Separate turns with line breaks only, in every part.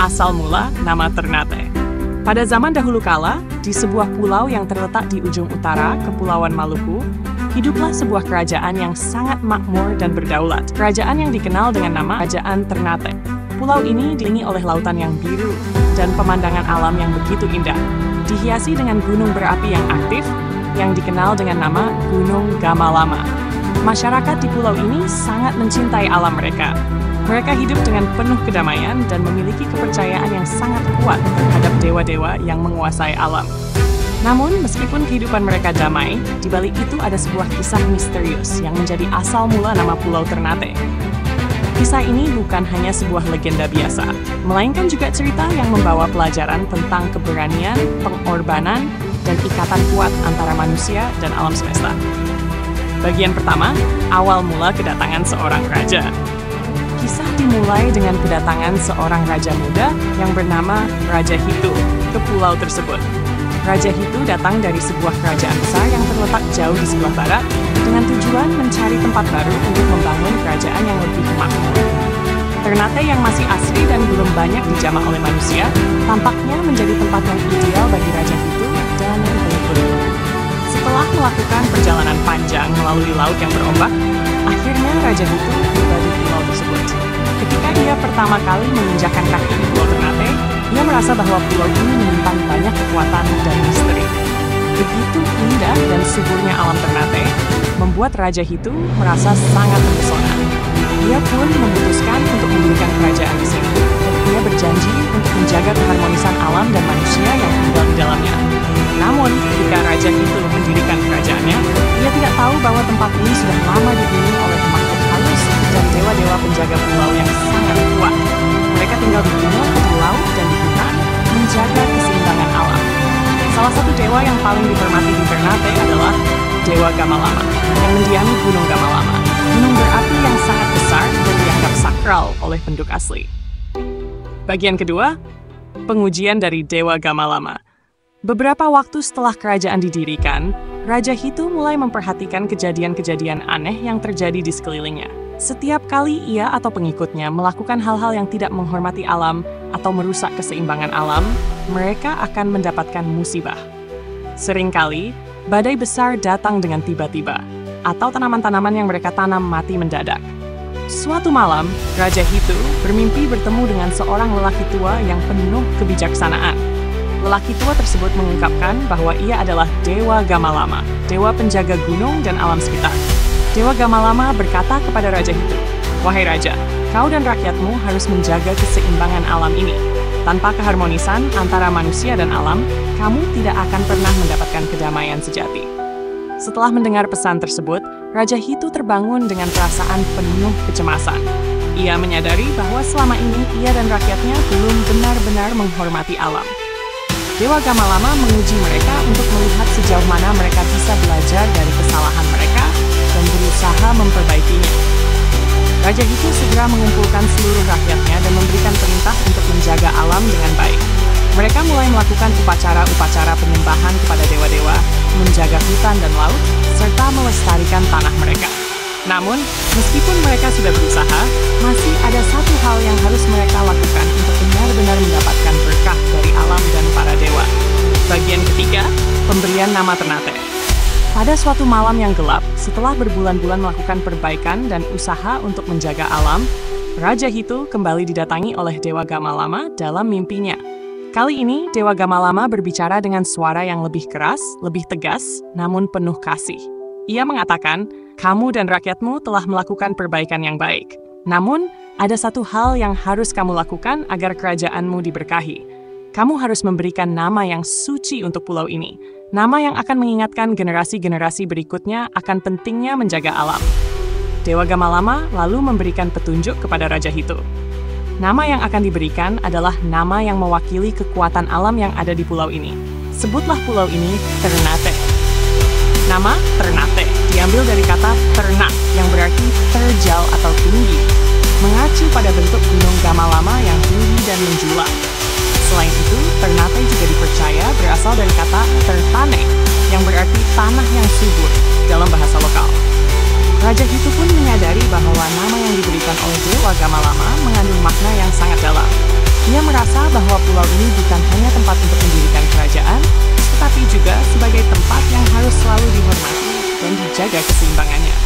Asal mula nama Ternate. Pada zaman dahulu kala, di sebuah pulau yang terletak di ujung utara Kepulauan Maluku, hiduplah sebuah kerajaan yang sangat makmur dan berdaulat. Kerajaan yang dikenal dengan nama Kerajaan Ternate. Pulau ini dikelilingi oleh lautan yang biru dan pemandangan alam yang begitu indah. Dihiasi dengan gunung berapi yang aktif, yang dikenal dengan nama Gunung Gamalama. Masyarakat di pulau ini sangat mencintai alam mereka. Mereka hidup dengan penuh kedamaian dan memiliki kepercayaan yang sangat kuat terhadap dewa-dewa yang menguasai alam. Namun, meskipun kehidupan mereka damai, di balik itu ada sebuah kisah misterius yang menjadi asal mula nama Pulau Ternate. Kisah ini bukan hanya sebuah legenda biasa, melainkan juga cerita yang membawa pelajaran tentang keberanian, pengorbanan, dan ikatan kuat antara manusia dan alam semesta. Bagian pertama, awal mula kedatangan seorang raja. Kisah dimulai dengan kedatangan seorang raja muda yang bernama Raja Hitu ke pulau tersebut. Raja Hitu datang dari sebuah kerajaan besar yang terletak jauh di sebelah barat dengan tujuan mencari tempat baru untuk membangun kerajaan yang lebih makmur. Ternate yang masih asri dan belum banyak dijamah oleh manusia tampaknya menjadi tempat yang ideal bagi Raja Hitu dan pengikutnya. Setelah melakukan perjalanan panjang melalui laut yang berombak, akhirnya Raja Hitu tiba di pulau tersebut. Ketika ia pertama kali menginjakkan kaki di Pulau Ternate, ia merasa bahwa pulau ini menyimpan banyak kekuatan dan misteri. Begitu indah dan suburnya alam Ternate, membuat Raja Hitu merasa sangat terpesona. Ia pun memutuskan untuk mendirikan kerajaan di sini. Ia berjanji untuk menjaga keharmonisan alam dan manusia yang tinggal di dalamnya. Namun, ketika Raja Hitu mendirikan kerajaannya, ia tidak tahu bahwa tempat ini sudah lama dihuni oleh makhluk halus dan dewa-dewa penjaga pulau yang sangat kuat. Mereka tinggal di gunung, di laut, dan di hutan, menjaga keseimbangan alam. Salah satu dewa yang paling dihormati di Ternate adalah Dewa Gamalama, yang mendiami Gunung Gamalama, gunung berapi yang sangat besar dan dianggap sakral oleh penduduk asli. Bagian kedua, pengujian dari Dewa Gamalama. Beberapa waktu setelah kerajaan didirikan, Raja Hitu mulai memperhatikan kejadian-kejadian aneh yang terjadi di sekelilingnya. Setiap kali ia atau pengikutnya melakukan hal-hal yang tidak menghormati alam atau merusak keseimbangan alam, mereka akan mendapatkan musibah. Seringkali, badai besar datang dengan tiba-tiba, atau tanaman-tanaman yang mereka tanam mati mendadak. Suatu malam, Raja Hitu bermimpi bertemu dengan seorang lelaki tua yang penuh kebijaksanaan. Lelaki tua tersebut mengungkapkan bahwa ia adalah Dewa Gamalama, dewa penjaga gunung dan alam sekitar. Dewa Gamalama berkata kepada Raja Hitu, "Wahai Raja, kau dan rakyatmu harus menjaga keseimbangan alam ini. Tanpa keharmonisan antara manusia dan alam, kamu tidak akan pernah mendapatkan kedamaian sejati." Setelah mendengar pesan tersebut, Raja Hitu terbangun dengan perasaan penuh kecemasan. Ia menyadari bahwa selama ini ia dan rakyatnya belum benar-benar menghormati alam. Dewa Gamalama menguji mereka untuk melihat sejauh mana mereka bisa belajar dari kesalahan mereka dan berusaha memperbaikinya. Raja Hitu segera mengumpulkan seluruh rakyatnya dan memberikan perintah untuk menjaga alam dengan baik. Mereka mulai melakukan upacara-upacara penyembahan kepada dewa-dewa, menjaga hutan dan laut, serta melestarikan tanah mereka. Namun, meskipun mereka sudah berusaha, masih ada satu hal yang harus mereka lakukan untuk benar-benar mendapatkan berkah dari alam dan para dewa. Bagian ketiga, pemberian nama Ternate. Pada suatu malam yang gelap, setelah berbulan-bulan melakukan perbaikan dan usaha untuk menjaga alam, Raja Hitu kembali didatangi oleh Dewa Gamalama dalam mimpinya. Kali ini, Dewa Gamalama berbicara dengan suara yang lebih keras, lebih tegas, namun penuh kasih. Ia mengatakan, "Kamu dan rakyatmu telah melakukan perbaikan yang baik. Namun, ada satu hal yang harus kamu lakukan agar kerajaanmu diberkahi. Kamu harus memberikan nama yang suci untuk pulau ini. Nama yang akan mengingatkan generasi-generasi berikutnya akan pentingnya menjaga alam." Dewa Gamalama lalu memberikan petunjuk kepada Raja Hitu. Nama yang akan diberikan adalah nama yang mewakili kekuatan alam yang ada di pulau ini. Sebutlah pulau ini Ternate. Nama Ternate diambil dari kata ternak yang berarti terjal atau tinggi, mengacu pada bentuk gunung Gamalama yang tinggi dan menjulang. Selain itu, Ternate juga dipercaya berasal dari kata tertane, yang berarti tanah yang subur dalam bahasa lokal. Raja Hitu pun menyadari bahwa nama yang diberikan oleh Dewa Gamalama mengandung makna yang sangat dalam. Dia merasa bahwa pulau ini bukan hanya tempat untuk mendirikan kerajaan, tetapi juga sebagai tempat yang harus selalu dihormati dan dijaga keseimbangannya.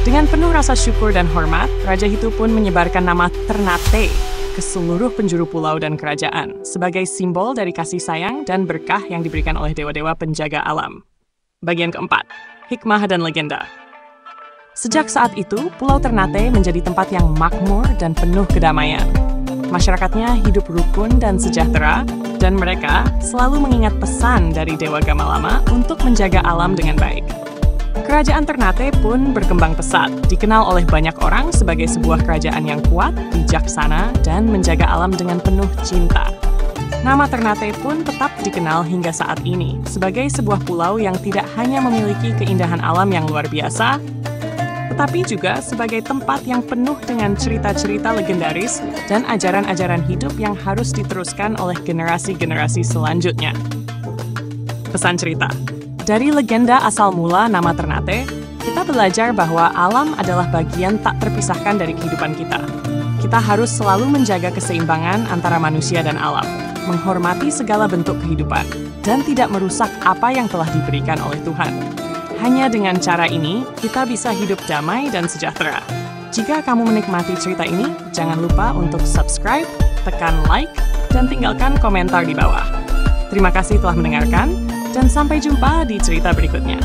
Dengan penuh rasa syukur dan hormat, Raja itu pun menyebarkan nama Ternate ke seluruh penjuru pulau dan kerajaan sebagai simbol dari kasih sayang dan berkah yang diberikan oleh dewa-dewa penjaga alam. Bagian keempat, hikmah dan legenda. Sejak saat itu, Pulau Ternate menjadi tempat yang makmur dan penuh kedamaian. Masyarakatnya hidup rukun dan sejahtera, dan mereka selalu mengingat pesan dari Dewa Gamalama untuk menjaga alam dengan baik. Kerajaan Ternate pun berkembang pesat, dikenal oleh banyak orang sebagai sebuah kerajaan yang kuat, bijaksana, dan menjaga alam dengan penuh cinta. Nama Ternate pun tetap dikenal hingga saat ini sebagai sebuah pulau yang tidak hanya memiliki keindahan alam yang luar biasa, tetapi juga sebagai tempat yang penuh dengan cerita-cerita legendaris dan ajaran-ajaran hidup yang harus diteruskan oleh generasi-generasi selanjutnya. Pesan cerita. Dari legenda asal mula nama Ternate, kita belajar bahwa alam adalah bagian tak terpisahkan dari kehidupan kita. Kita harus selalu menjaga keseimbangan antara manusia dan alam, menghormati segala bentuk kehidupan, dan tidak merusak apa yang telah diberikan oleh Tuhan. Hanya dengan cara ini, kita bisa hidup damai dan sejahtera. Jika kamu menikmati cerita ini, jangan lupa untuk subscribe, tekan like, dan tinggalkan komentar di bawah. Terima kasih telah mendengarkan, dan sampai jumpa di cerita berikutnya.